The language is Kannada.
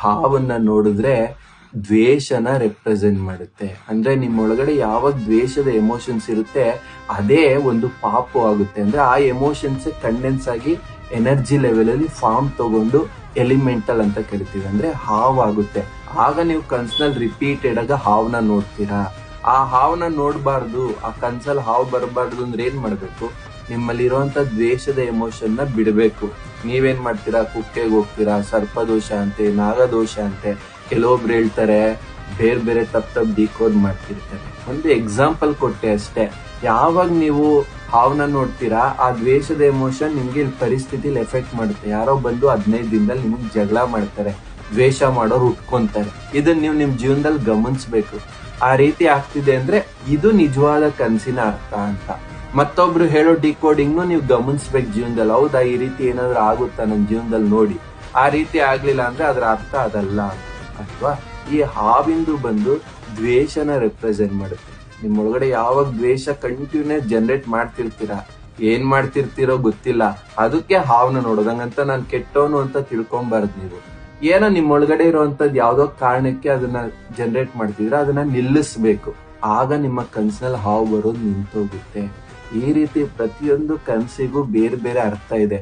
ಹಾವನ್ನ ನೋಡಿದ್ರೆ ದ್ವೇಷನ ರೆಪ್ರೆಸೆಂಟ್ ಮಾಡುತ್ತೆ. ಅಂದ್ರೆ ನಿಮ್ಮೊಳಗಡೆ ಯಾವಾಗ ದ್ವೇಷದ ಎಮೋಷನ್ಸ್ ಇರುತ್ತೆ ಅದೇ ಒಂದು ಪಾಪು ಆಗುತ್ತೆ. ಅಂದ್ರೆ ಆ ಎಮೋಷನ್ಸ್ ಕಂಡೆನ್ಸ್ ಆಗಿ ಎನರ್ಜಿ ಲೆವೆಲ್ ಅಲ್ಲಿ ಫಾರ್ಮ್ ತಗೊಂಡು ಎಲಿಮೆಂಟಲ್ ಅಂತ ಕರಿತೀವಿ, ಅಂದ್ರೆ ಹಾವಾಗುತ್ತೆ. ಆಗ ನೀವು ಕನ್ಸಲ್ಲಿ ರಿಪೀಟೆಡ್ ಆಗ ಹಾವನ್ನ ನೋಡ್ತೀರಾ. ಆ ಹಾವನ್ನ ನೋಡ್ಬಾರ್ದು, ಆ ಕನ್ಸಲ್ಲಿ ಹಾವು ಬರಬಾರ್ದು ಅಂದ್ರೆ ಏನ್ ಮಾಡ್ಬೇಕು? ನಿಮ್ಮಲ್ಲಿರುವಂತ ದ್ವೇಷದ ಎಮೋಷನ್ ನ ಬಿಡ್ಬೇಕು. ನೀವೇನ್ ಮಾಡ್ತೀರಾ? ಕುಕ್ಕೆಗೆ ಹೋಗ್ತೀರಾ, ಸರ್ಪದೋಷ ಅಂತೆ, ನಾಗದೋಷ ಅಂತೆ, ಕೆಲವೊಬ್ರು ಹೇಳ್ತಾರೆ, ಬೇರೆ ಬೇರೆ ತಪ್ಪು ಡಿಕೋಡ್ ಮಾಡ್ತಿರ್ತಾರೆ. ಒಂದು ಎಕ್ಸಾಂಪಲ್ ಕೊಟ್ಟೆ ಅಷ್ಟೇ. ಯಾವಾಗ ನೀವು ಹಾವನ್ನ ನೋಡ್ತೀರಾ ಆ ದ್ವೇಷದ ಎಮೋಷನ್ ನಿಮ್ಗೆ ಇಲ್ಲಿ ಪರಿಸ್ಥಿತಿಲಿ ಎಫೆಕ್ಟ್ ಮಾಡುತ್ತೆ. ಯಾರೋ ಬಂದು 15 ದಿನದಲ್ಲಿ ನಿಮ್ಗೆ ಜಗಳ ಮಾಡ್ತಾರೆ, ದ್ವೇಷ ಮಾಡೋರು ಉಟ್ಕೊಂತಾರೆ. ಇದನ್ನ ನೀವು ನಿಮ್ ಜೀವನದಲ್ಲಿ ಗಮನಿಸ್ಬೇಕು. ಆ ರೀತಿ ಆಗ್ತಿದೆ ಅಂದ್ರೆ ಇದು ನಿಜವಾದ ಕನಸಿನ ಅರ್ಥ ಅಂತ. ಮತ್ತೊಬ್ರು ಹೇಳೋ ಡಿಕೋಡಿಂಗ್ನು ನೀವು ಗಮನಿಸ್ಬೇಕು ಜೀವನದಲ್ಲಿ. ಹೌದಾ, ಈ ರೀತಿ ಏನಾದ್ರು ಆಗುತ್ತಾ ನನ್ನ ಜೀವನದಲ್ಲಿ ನೋಡಿ. ಆ ರೀತಿ ಆಗ್ಲಿಲ್ಲ ಅಂದ್ರೆ ಅದರ ಅರ್ಥ ಅದಲ್ಲ ಅಂತ. ಅಥವಾ ಈ ಹಾವಿಂದು ಬಂದು ದ್ವೇಷನ ರೆಪ್ರೆಸೆಂಟ್ ಮಾಡುತ್ತೆ. ನಿಮ್ಮೊಳಗಡೆ ಯಾವಾಗ ದ್ವೇಷ ಕಂಟಿನ್ಯೂಸ್ ಜನರೇಟ್ ಮಾಡ್ತಿರ್ತೀರಾ, ಏನ್ ಮಾಡ್ತಿರ್ತೀರೋ ಗೊತ್ತಿಲ್ಲ, ಅದಕ್ಕೆ ಹಾವನ್ನ ನೋಡೋದಂಗಂತ ನಾನು ಕೆಟ್ಟವನು ಅಂತ ತಿಳ್ಕೊಂಬಾರ್ದು. ನೀವು ಏನೋ ನಿಮ್ಮೊಳಗಡೆ ಇರುವಂತದ್ ಯಾವ್ದೋ ಕಾರಣಕ್ಕೆ ಅದನ್ನ ಜನರೇಟ್ ಮಾಡ್ತಿದ್ರೆ ಅದನ್ನ ನಿಲ್ಲಿಸ್ಬೇಕು. ಆಗ ನಿಮ್ಮ ಕನ್ಸಿನಲ್ಲಿ ಹಾವು ಬರೋದು ನಿಂತೋಗುತ್ತೆ. ಈ ರೀತಿ ಪ್ರತಿಯೊಂದು ಕನಸಿಗೂ ಬೇರೆ ಬೇರೆ ಅರ್ಥ ಇದೆ.